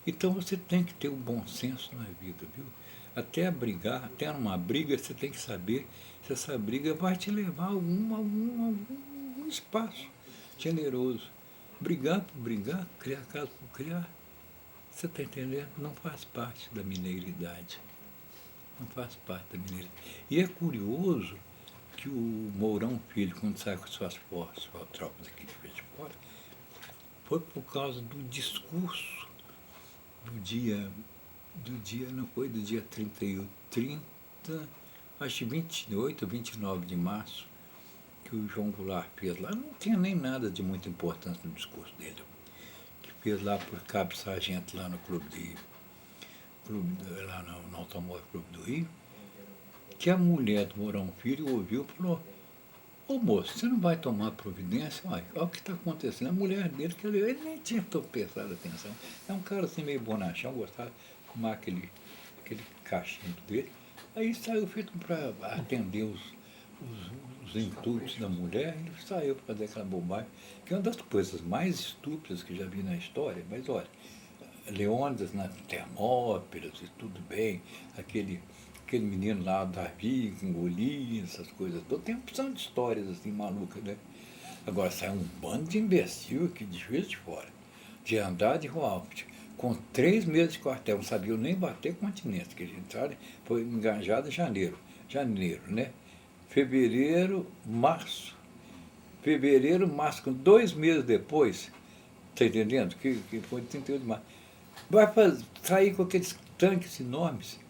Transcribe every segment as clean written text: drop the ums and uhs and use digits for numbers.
Então você tem que ter o bom senso na vida, viu? Até brigar, até numa briga, você tem que saber se essa briga vai te levar a algum espaço generoso. Brigar por brigar, criar caso por criar, você está entendendo? Não faz parte da mineiridade. Não faz parte da mineiridade. E é curioso que o Mourão Filho, quando sai com suas forças, com a tropa daqui de Juiz de Fora, foi por causa do discurso do dia, não foi do dia 30, acho que 28 ou 29 de março, que o João Goulart fez lá. Não tinha nem nada de muita importância no discurso dele. Que fez lá por Cabo Sargento, lá no lá no Automóvel Clube do Rio, que a mulher do Mourão Filho ouviu e falou: ô moço, você não vai tomar providência? Olha o que está acontecendo. A mulher dele, que ele nem tinha prestado atenção. É um cara assim meio bonachão, gostava de fumar aquele cachimbo dele. Aí saiu feito para atender os intuitos da mulher, ele saiu para fazer aquela bobagem, que é uma das coisas mais estúpidas que já vi na história. Mas olha, Leônidas nas Termópilas e tudo bem, aquele menino lá, Davi, com Golias, essas coisas todas. Tem uma opção de histórias assim malucas, né? Agora sai um bando de imbecil aqui de Juiz de Fora, de andar de rua Alpes, com 3 meses de quartel, não sabia nem bater continência, que a gente sabe, foi engajado em janeiro, né? Fevereiro, março, com 2 meses depois, tá entendendo? Que foi 31 de março. Vai sair com aqueles tanques enormes,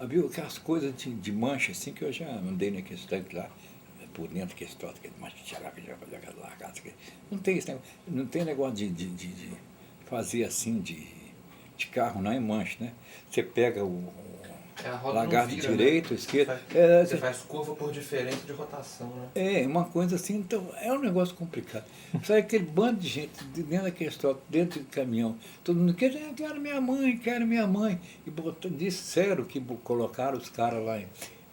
viu? Aquelas coisas de mancha assim, que eu já andei naqueles tanques lá, por dentro daquele troço, aquele mancha que chegava e já fazia aquela largada. Não tem esse negócio, não tem negócio de fazer assim de carro, não é mancha, né? Você pega o A roda não lagarto vira, direito, né? esquerdo. Você faz curva por diferença de rotação, né? Uma coisa assim, então é um negócio complicado. Sabe aquele bando de gente dentro daquele troço, dentro do caminhão, todo mundo quero minha mãe, quero minha mãe. E disseram que colocaram os caras lá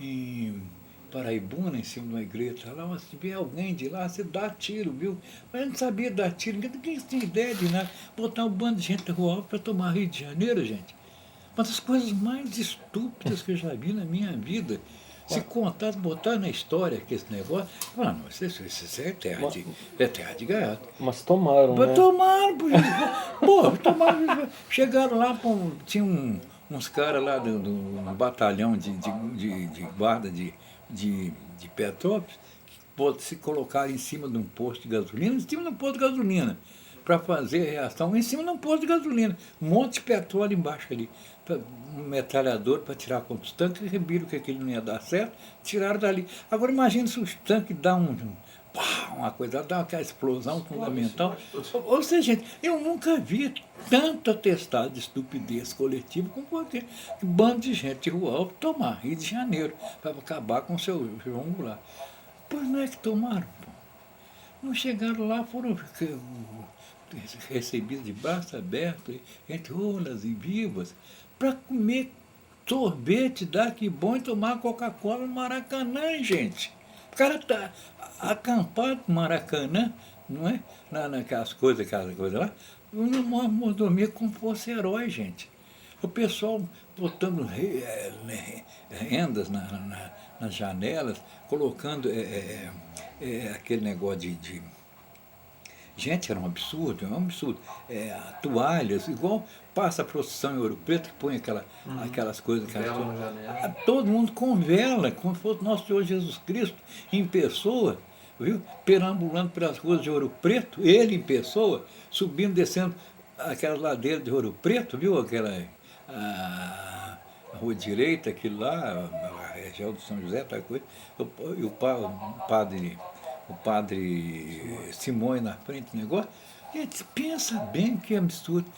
em Paraibuna, em cima de uma igreja, lá, mas se vier alguém de lá, você dá tiro, viu? Mas eu não sabia dar tiro, ninguém tinha ideia de nada. Botar um bando de gente na rua para tomar Rio de Janeiro, gente. Uma das coisas mais estúpidas que eu já vi na minha vida. Se contar, botar na história que esse negócio, mano, isso é terra de gaiato. Mas tomaram, Mas né? tomaram, tomaram. Chegaram lá, tinha uns caras lá do batalhão de guarda de Petrópolis, que se colocaram em cima de um posto de gasolina, para fazer reação em cima de um posto de gasolina. Um monte de petróleo embaixo ali. Um metralhador para tirar contra os tanques, viram que aquilo não ia dar certo, tiraram dali. Agora imagine se os tanques dão uma coisa, dá aquela explosão fundamental. Ou seja, gente, eu nunca vi tanto atestado de estupidez coletiva como qualquer bando de gente de rua Alta tomar, Rio de Janeiro, para acabar com o seu João Goulart. Pois não é que tomaram, pô. Não chegaram lá, foram recebidos de braço aberto, entre rolas e vivas, para comer sorvete daqui bom e tomar Coca-Cola no Maracanã, gente. O cara tá acampado no Maracanã, não é? Naquelas coisas, aquela coisa lá, numa mordomia como fosse herói, gente. O pessoal botando rendas nas janelas, colocando aquele negócio de. Gente, era um absurdo, é um absurdo. Toalhas, igual passa a procissão em Ouro Preto, que põe aquelas coisas. Vela na janela. Todo mundo com vela, como se fosse nosso Senhor Jesus Cristo, em pessoa, viu? Perambulando pelas ruas de Ouro Preto, ele em pessoa, subindo, descendo aquela ladeira de Ouro Preto, viu? Aquela a rua direita, aquilo lá, a região do São José, tal coisa. E o padre Simões na frente do negócio. Gente, pensa bem que absurdo.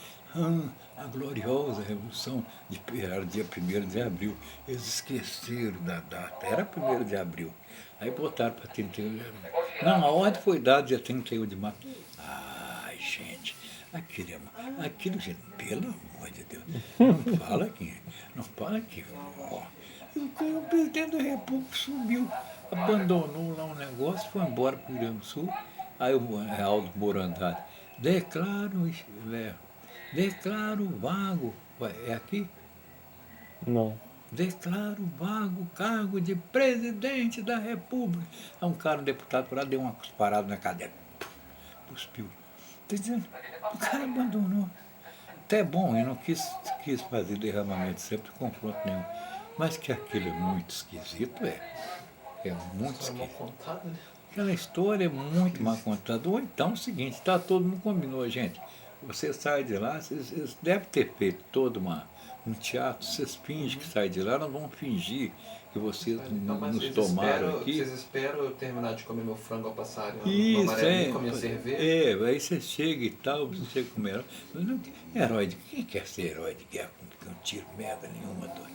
A gloriosa Revolução, era dia 1º de abril. Eles esqueceram da data, era 1º de abril. Aí botaram para 31 de abril. Não, a ordem foi dada dia 31 de março. Ai, gente, aquilo, gente, pelo amor de Deus, não fala aqui, ó. E o presidente da República subiu, abandonou lá um negócio, foi embora para o Rio Grande do Sul. Aí o Aldo Moro Andrade, declaro Declaro vago. Ué, é aqui? Não. Declaro vago o cargo de presidente da República. Aí um cara, um deputado por lá, deu uma parada na cadeira. Cuspiu. Tô dizendo, o cara abandonou. Até bom, eu não quis fazer derramamento sempre, confronto nenhum. Mas que aquilo é muito esquisito, é. É muito Só é mal esquisito. contado, né? Aquela história é muito mal contada. Ou então é o seguinte, tá, todo mundo combinou, gente. Você sai de lá, vocês devem ter feito todo um teatro, vocês fingem que saem de lá, nós vamos fingir que vocês Então, mas nos tomaram aqui. vocês esperam eu terminar de comer meu frango ao passarinho, uma Isso, amarelinha com a minha cerveja? aí você chega e tal, você chega com herói. Mas não, herói de quem quer ser herói de guerra com um tiro, merda nenhuma, doido.